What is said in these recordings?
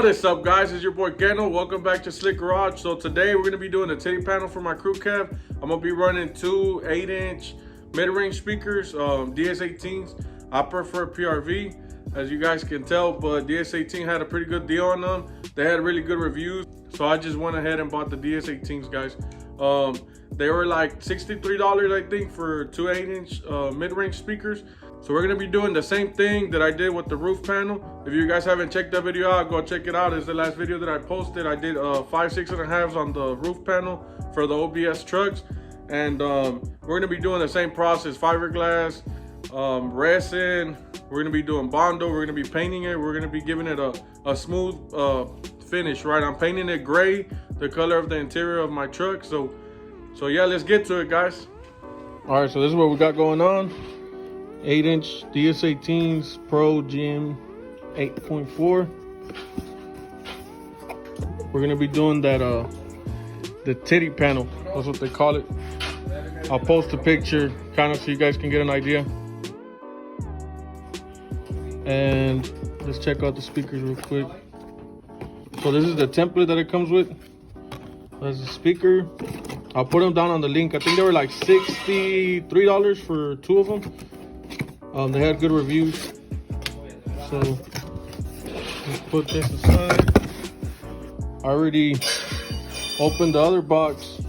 What is up, guys? It's your boy Geno. Welcome back to Slick Garage. So today we're going to be doing the titty panel for my crew cab. I'm going to be running two 8-inch mid-range speakers, DS18s. I prefer PRV, as you guys can tell, but DS18 had a pretty good deal on them. They had really good reviews, so I just went ahead and bought the DS18s, guys. They were like $63, I think, for two 8-inch mid-range speakers. So we're gonna be doing the same thing that I did with the roof panel. If you guys haven't checked that video out, go check it out. It's the last video that I posted. I did 5, 6.5s on the roof panel for the OBS trucks. And we're gonna be doing the same process: fiberglass, resin. We're gonna be doing Bondo. We're gonna be painting it. We're gonna be giving it a smooth finish, right? I'm painting it gray, the color of the interior of my truck. So yeah, let's get to it, guys. All right, so this is what we got going on. 8-inch DS18s Pro GM 8.4. We're gonna be doing that the titty panel. That's what they call it. I'll post a picture kind of so you guys can get an idea. And let's check out the speakers real quick. So this is the template that it comes with. That's the speaker. I'll put them down on the link. I think they were like $63 for two of them. They had good reviews. So let's put this aside. I already opened the other box,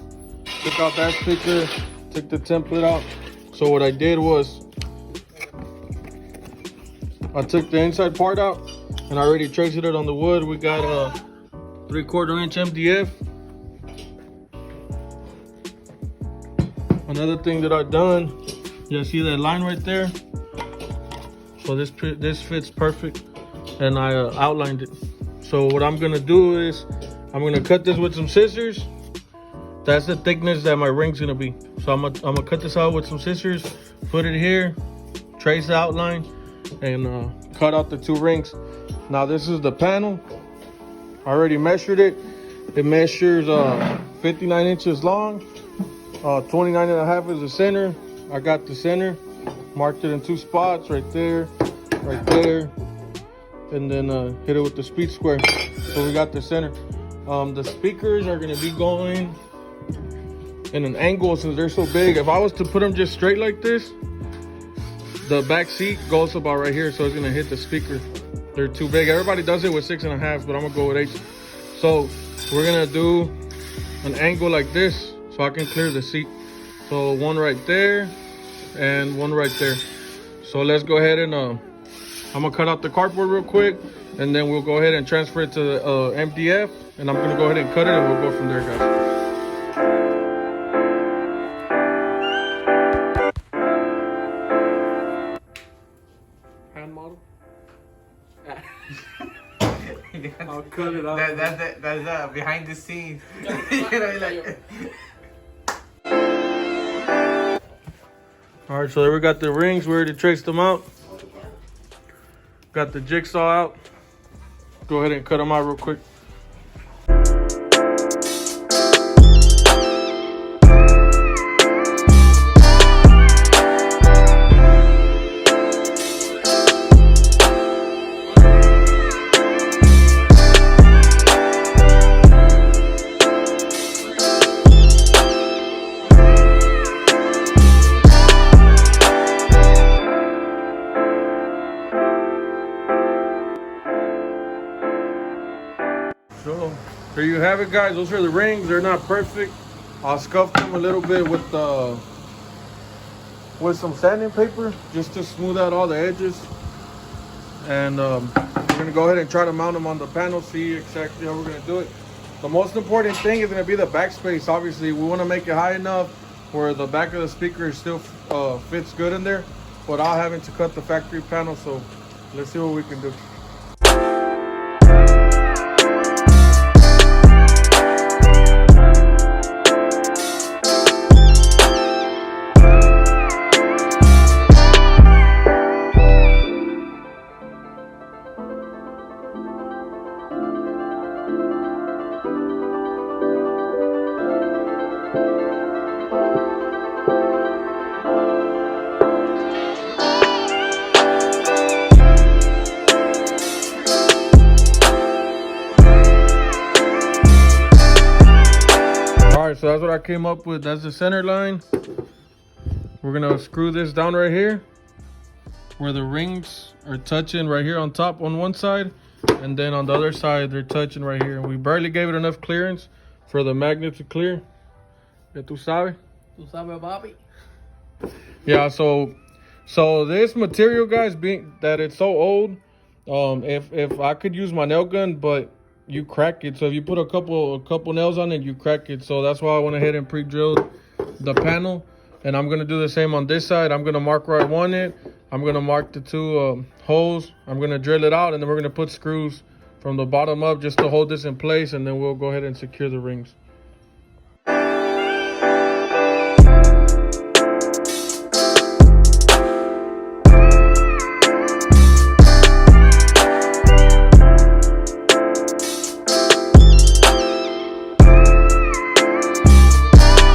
took out that sticker, took the template out. So what I did was I took the inside part out and I already traced it on the wood. We got a 3/4 inch MDF. Another thing that I've done, you see that line right there? So this fits perfect, and I outlined it. So what I'm gonna do is I'm gonna cut this with some scissors. That's the thickness that my ring's gonna be. So I'm gonna cut this out with some scissors, put it here, trace the outline, and cut out the two rings. Now this is the panel. I already measured it. It measures 59 inches long. 29.5 is the center. I got the center, marked it in 2 spots, right there, and then hit it with the speed square. So we got the center. The speakers are gonna be going in an angle since they're so big. If I was to put them just straight like this, the back seat goes about right here, so it's gonna hit the speaker. They're too big. Everybody does it with 6.5, but I'm gonna go with 8. So we're gonna do an angle like this so I can clear the seat. So one right there and one right there. So let's go ahead and I'm gonna cut out the cardboard real quick, and then we'll go ahead and transfer it to the MDF, and I'm gonna go ahead and cut it, and we'll go from there, guys. Hand model. I'll cut it out. That's behind the scenes. You know, like. All right, so there we got the rings. We already traced them out. Got the jigsaw out. Go ahead and cut them out real quick. So there you have it, guys. Those are the rings. They're not perfect. I'll scuff them a little bit with some sanding paper just to smooth out all the edges. And we're gonna go ahead and try to mount them on the panel, see exactly how we're gonna do it. The most important thing is gonna be the backspace. Obviously, we want to make it high enough where the back of the speaker still fits good in there, without having to cut the factory panel. So let's see what we can do. so that's what I came up with. That's the center line. We're gonna screw this down right here where the rings are touching right here on top on one side, and then on the other side they're touching right here. And we barely gave it enough clearance for the magnet to clear. Ya tú sabes. Tú sabes, papi. Yeah, so this material, guys, being that it's so old, if I could use my nail gun, but you crack it. So if you put a couple nails on it, you crack it. So that's why I went ahead and pre-drilled the panel. And I'm gonna do the same on this side. I'm gonna mark where I want it. I'm gonna mark the two holes. I'm gonna drill it out, and then we're gonna put screws from the bottom up just to hold this in place, and then we'll go ahead and secure the rings.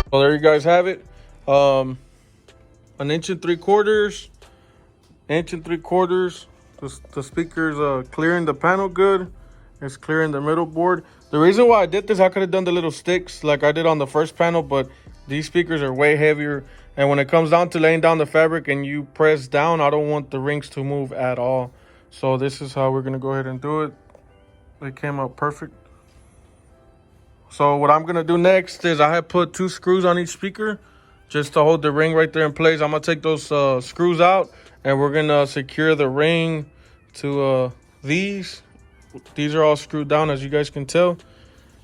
Well, there you guys have it. 1 3/4 inches. The speaker's clearing the panel good. It's clearing the middle board. The reason why I did this, I could have done the little sticks like I did on the first panel, but these speakers are way heavier. And when it comes down to laying down the fabric and you press down, I don't want the rings to move at all. So this is how we're gonna go ahead and do it. They came out perfect. So what I'm gonna do next is I have put 2 screws on each speaker just to hold the ring right there in place. I'm gonna take those screws out, and we're gonna secure the ring to these. These are all screwed down, as you guys can tell.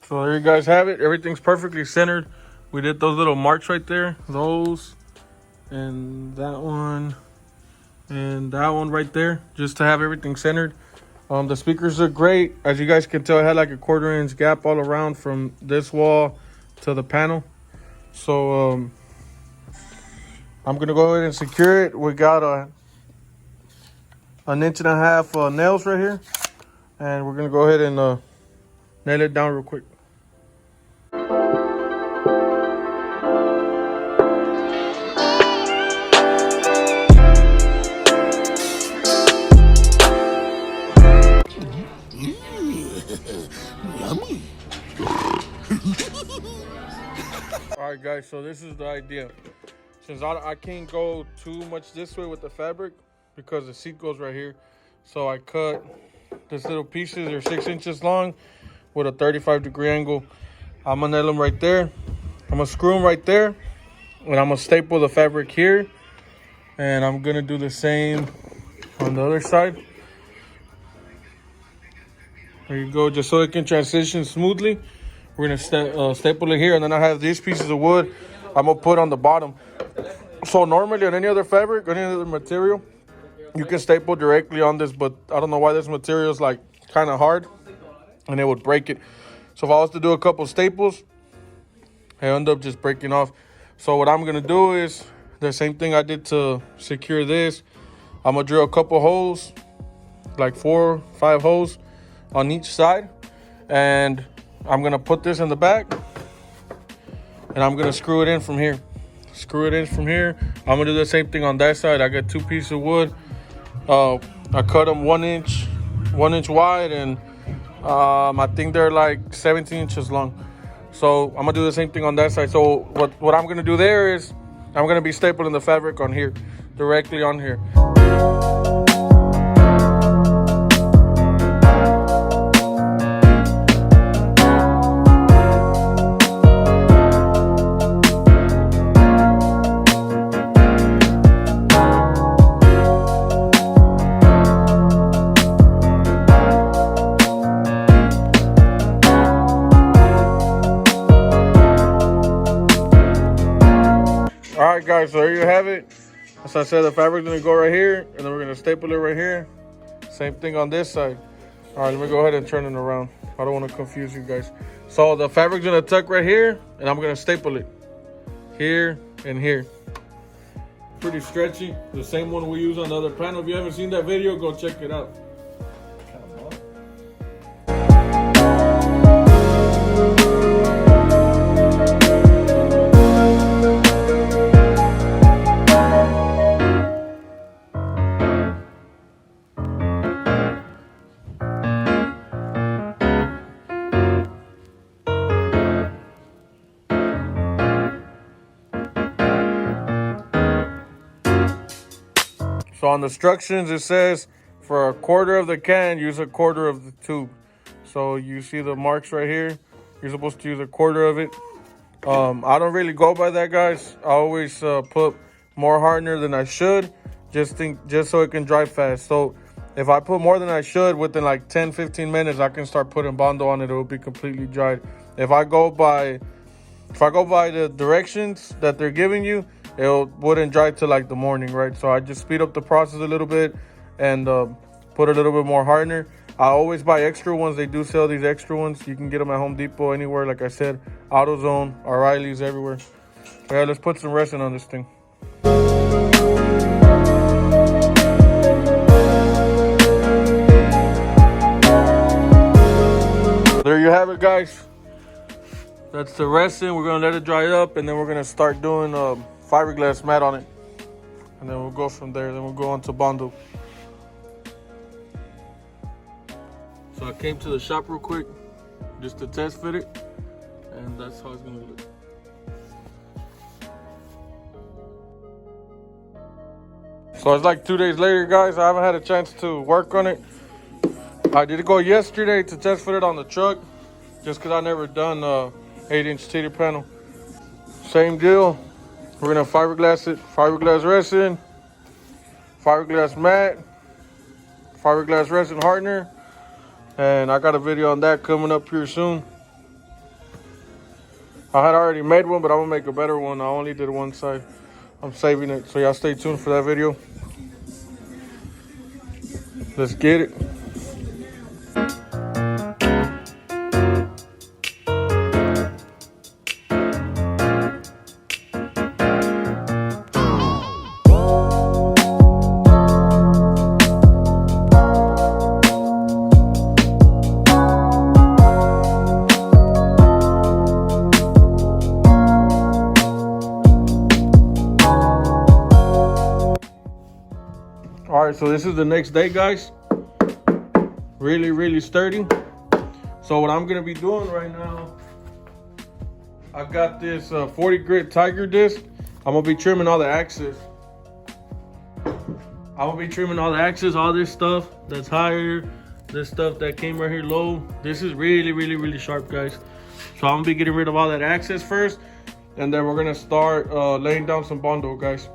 So there you guys have it. Everything's perfectly centered. We did those little marks right there, those, and that one right there, just to have everything centered. The speakers are great. As you guys can tell, it had like a 1/4 inch gap all around from this wall to the panel. So I'm gonna go ahead and secure it. We got 1.5 inch nails right here, and we're gonna go ahead and nail it down real quick. All right, guys, so this is the idea. Since I can't go too much this way with the fabric because the seat goes right here, so I cut these little pieces. They're 6 inches long with a 35-degree angle. I'm gonna nail them right there. I'm gonna screw them right there, and I'm gonna staple the fabric here, and I'm gonna do the same on the other side. There you go, just so it can transition smoothly. We're gonna staple it here, and then I have these pieces of wood I'm gonna put on the bottom. So normally on any other fabric, any other material, you can staple directly on this, but I don't know why this material is like kind of hard, and it would break it. So if I was to do a couple staples, I end up just breaking off. So what I'm gonna do is the same thing I did to secure this. I'm gonna drill a couple holes, like 4 or 5 holes on each side, and I'm gonna put this in the back, and I'm gonna screw it in from here. I'm gonna do the same thing on that side. I got 2 pieces of wood. I cut them 1 inch wide, and I think they're like 17 inches long. So I'm gonna do the same thing on that side. So what I'm gonna do there is I'm gonna be stapling the fabric on here, directly on here. All right, guys, so there you have it. As I said, the fabric's gonna go right here, and then we're gonna staple it right here. Same thing on this side. All right, let me go ahead and turn it around. I don't want to confuse you guys. So the fabric's gonna tuck right here, and I'm gonna staple it here and here. Pretty stretchy. The same one we use on the other panel. If you haven't seen that video, go check it out. So on the instructions, it says for a quarter of the can, use a quarter of the tube. So you see the marks right here. You're supposed to use a quarter of it. I don't really go by that, guys. I always put more hardener than I should, just so it can dry fast. So if I put more than I should, within like 10-15 minutes, I can start putting Bondo on it. It will be completely dried. If I go by the directions that they're giving you, it wouldn't dry till like the morning, right? So I just speed up the process a little bit and put a little bit more hardener. I always buy extra ones. They do sell these extra ones. You can get them at Home Depot, anywhere. Like I said, AutoZone, O'Reilly's, everywhere. So yeah, let's put some resin on this thing. There you have it, guys. That's the resin. We're gonna let it dry up, and then we're gonna start doing fiberglass mat on it, and then we'll go from there. Then we'll go on to Bondo. So I came to the shop real quick just to test fit it, and that's how it's gonna look. So it's like 2 days later, guys. I haven't had a chance to work on it. I did go yesterday to test fit it on the truck, just because I never done 8-inch titty panel. Same deal. We're gonna fiberglass it. Fiberglass resin, fiberglass mat, fiberglass resin hardener. And I got a video on that coming up here soon. I had already made one, but I'm gonna make a better one. I only did one side. I'm saving it, so y'all stay tuned for that video. Let's get it. All right, so this is the next day, guys. Really sturdy. So what I'm gonna be doing right now, I got this 40 grit Tiger disc. I'm gonna be trimming all the axes. All this stuff that's higher, this stuff that came right here low. This is really sharp, guys. So I'm gonna be getting rid of all that access first, and then we're gonna start laying down some Bondo, guys.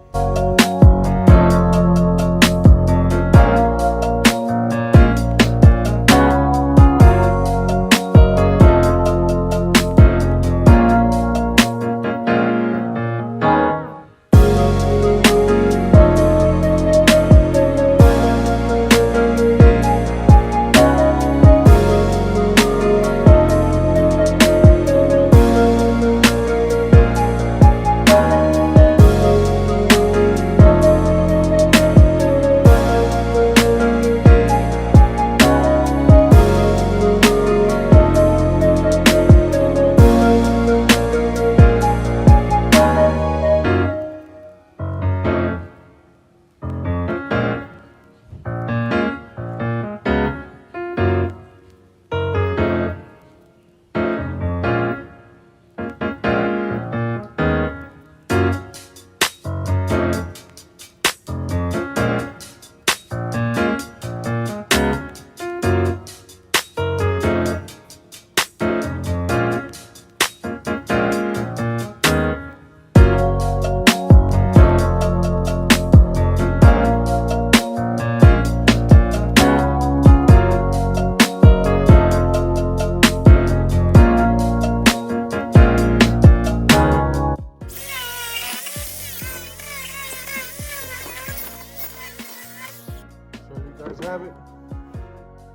Have it.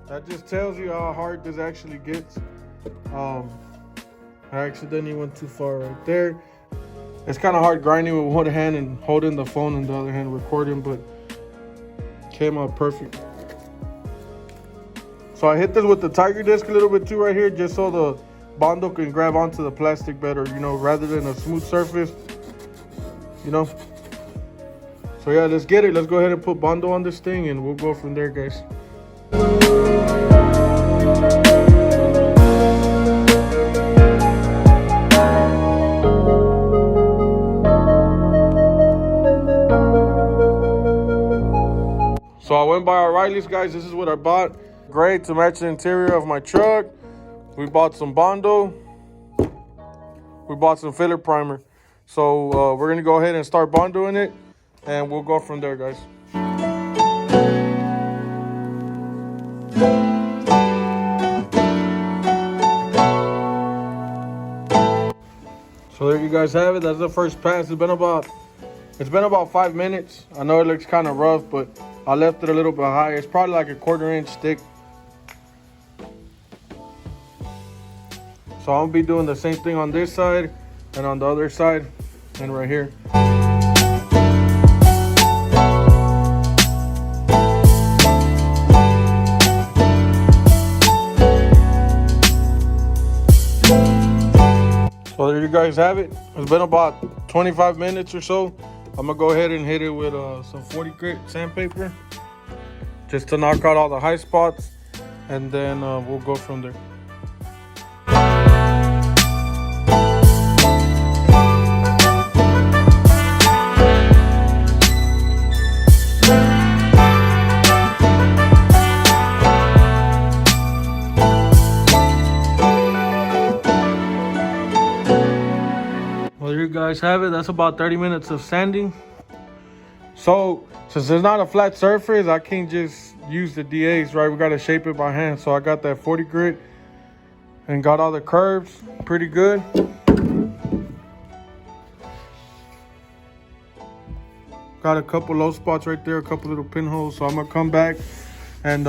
That just tells you how hard this actually gets. I accidentally went too far right there. It's kind of hard grinding with one hand and holding the phone in the other hand recording, but came out perfect. So I hit this with the Tiger disc a little bit too right here, just so the Bondo can grab onto the plastic better, you know, rather than a smooth surface, you know. So yeah, let's get it. Let's go ahead and put Bondo on this thing, and we'll go from there, guys. So I went by O'Reilly's, guys. This is what I bought. Gray to match the interior of my truck. We bought some Bondo. We bought some filler primer. So we're gonna go ahead and start Bondoing it, and we'll go from there, guys. So there you guys have it. That's the first pass. It's been about 5 minutes. I know it looks kind of rough, but I left it a little bit higher. It's probably like a 1/4 inch thick. So I'll be doing the same thing on this side and on the other side and right here. So there you guys have it. It's been about 25 minutes or so. I'm gonna go ahead and hit it with some 40 grit sandpaper just to knock out all the high spots, and then we'll go from there. You guys have it. That's about 30 minutes of sanding. So since there's not a flat surface, I can't just use the DAs, right? We got to shape it by hand. So I got that 40 grit and got all the curves pretty good. Got a couple low spots right there, a couple little pinholes. So I'm gonna come back and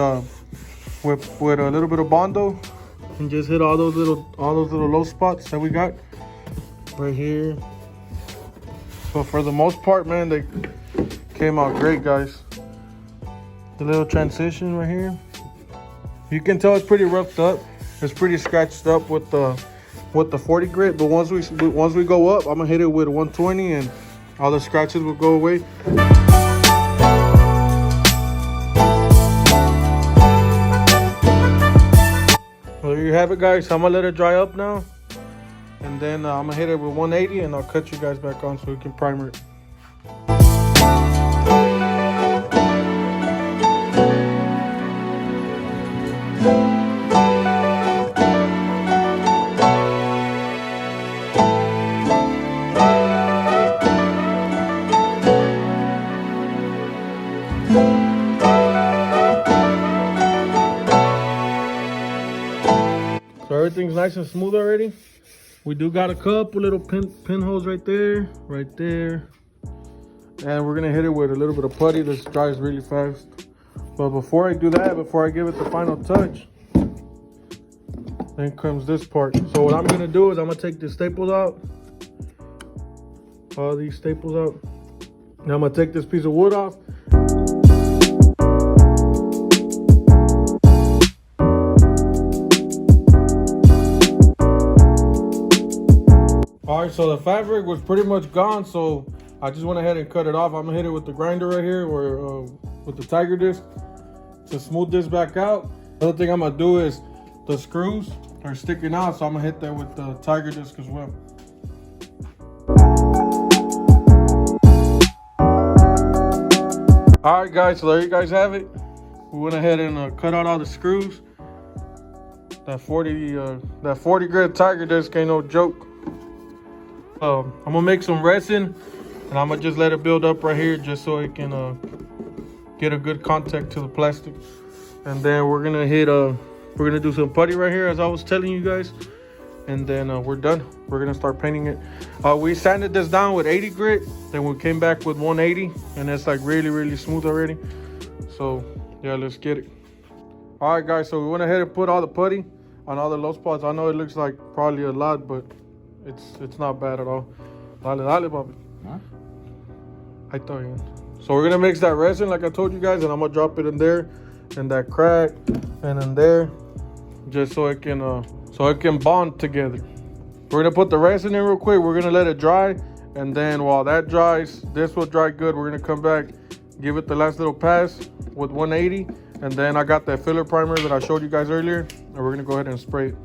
with a little bit of Bondo and just hit all those little low spots that we got right here. But for the most part, man, they came out great, guys. The little transition right here, you can tell it's pretty roughed up. It's pretty scratched up with the 40 grit. But once we go up, I'm gonna hit it with 120, and all the scratches will go away. So there you have it, guys. I'm gonna let it dry up now. And then I'm gonna hit it with 180, and I'll cut you guys back on so we can primer it. So everything's nice and smooth already. We do got a couple little pinholes right there, and we're gonna hit it with a little bit of putty. This dries really fast. But before I do that, before I give it the final touch, then comes this part. So what I'm gonna do is I'm gonna take the staples out, all these staples out. Now I'm gonna take this piece of wood off. All right, so the fabric was pretty much gone, so I just went ahead and cut it off. I'm gonna hit it with the grinder right here, or with the tiger disc, to smooth this back out. The other thing I'm gonna do is the screws are sticking out, so I'm gonna hit that with the tiger disc as well. All right, guys, so there you guys have it. We went ahead and cut out all the screws. That 40 grit tiger disc ain't no joke. I'm gonna make some resin, and I'm gonna just let it build up right here just so it can get a good contact to the plastic. And then we're gonna do some putty right here, as I was telling you guys, and then we're done. We're gonna start painting it. We sanded this down with 80 grit, then we came back with 180, and it's like really smooth already. So yeah, let's get it. All right, guys, so we went ahead and put all the putty on all the low spots. I know it looks like probably a lot, but it's not bad at all. Dale, papi. Huh? Ahí está bien. So we're gonna mix that resin like I told you guys, and I'm gonna drop it in there, in that crack, and in there, just so it can bond together. We're gonna put the resin in real quick. We're gonna let it dry, and then while that dries, this will dry good. We're gonna come back, give it the last little pass with 180, and then I got that filler primer that I showed you guys earlier, and we're gonna go ahead and spray it.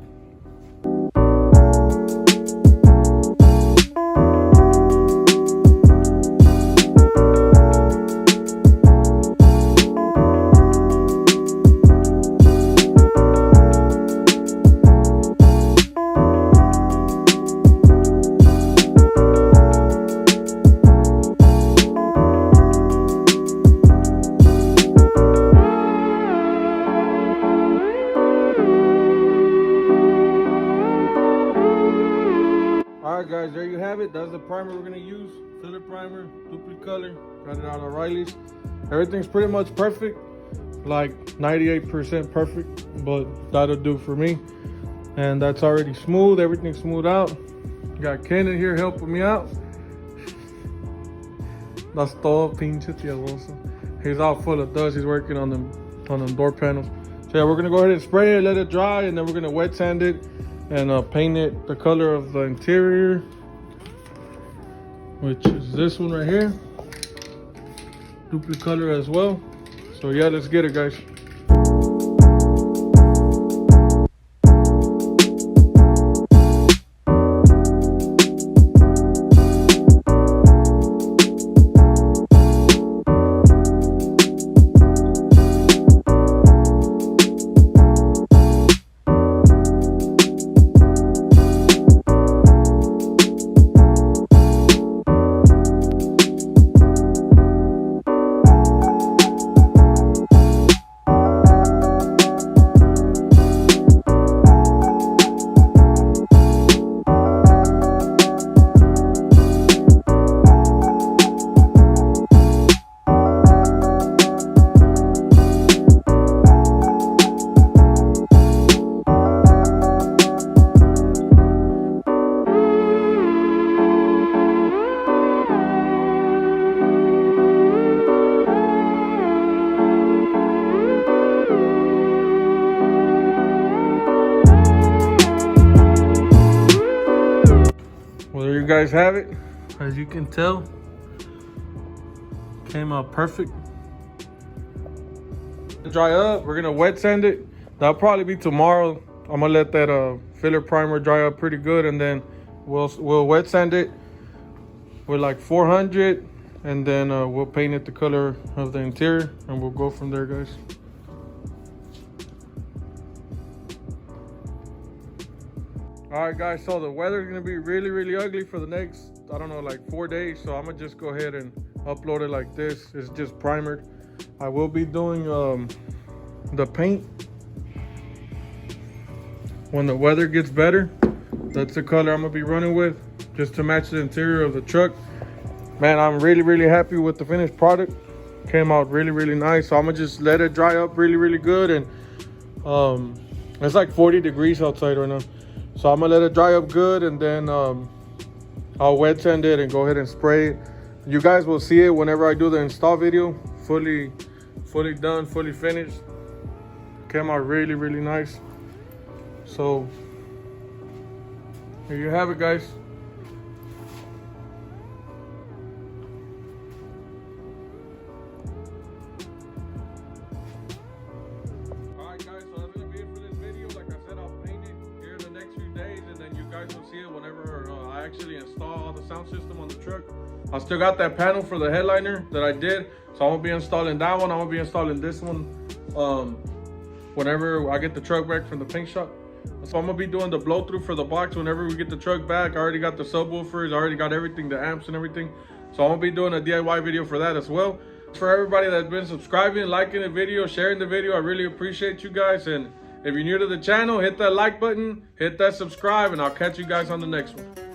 primer we're gonna use. Filler primer, duplicate color. Got it out of Riley's. Everything's pretty much perfect, like 98% perfect, but that'll do for me. And that's already smooth. Everything's smooth out. Got Ken in here helping me out. That's todo pinche tiedoso. He's all full of dust. He's working on them door panels. So yeah, we're gonna go ahead and spray it, let it dry, and then we're gonna wet sand it and paint it the color of the interior, which is this one right here. Duplicate color as well. So yeah, let's get it, guys. Well, there you guys have it. As you can tell, came out perfect. Dry up, we're gonna wet sand it. That'll probably be tomorrow. I'm gonna let that filler primer dry up pretty good, and then we'll wet sand it with like 400, and then we'll paint it the color of the interior, and we'll go from there, guys. All right, guys, so the weather's gonna be really ugly for the next, I don't know, like 4 days. So I'm gonna just go ahead and upload it like this. It's just primered. I will be doing the paint when the weather gets better. That's the color I'm gonna be running with, just to match the interior of the truck. Man, I'm really happy with the finished product. Came out really nice. So I'm gonna just let it dry up really good. And it's like 40 degrees outside right now. So I'm gonna let it dry up good, and then I'll wet sand it and go ahead and spray it. You guys will see it whenever I do the install video. Fully done, fully finished. Came out really nice. So here you have it, guys. See it whenever I actually install the sound system on the truck. I still got that panel for the headliner that I did, so I'm gonna be installing that one. I'm gonna be installing this one whenever I get the truck back from the paint shop. So I'm gonna be doing the blow through for the box whenever we get the truck back. I already got the subwoofers, I already got everything, the amps and everything. So I'm gonna be doing a DIY video for that as well. For everybody that's been subscribing, liking the video, sharing the video, I really appreciate you guys. And if you're new to the channel, hit that like button, hit that subscribe, and I'll catch you guys on the next one.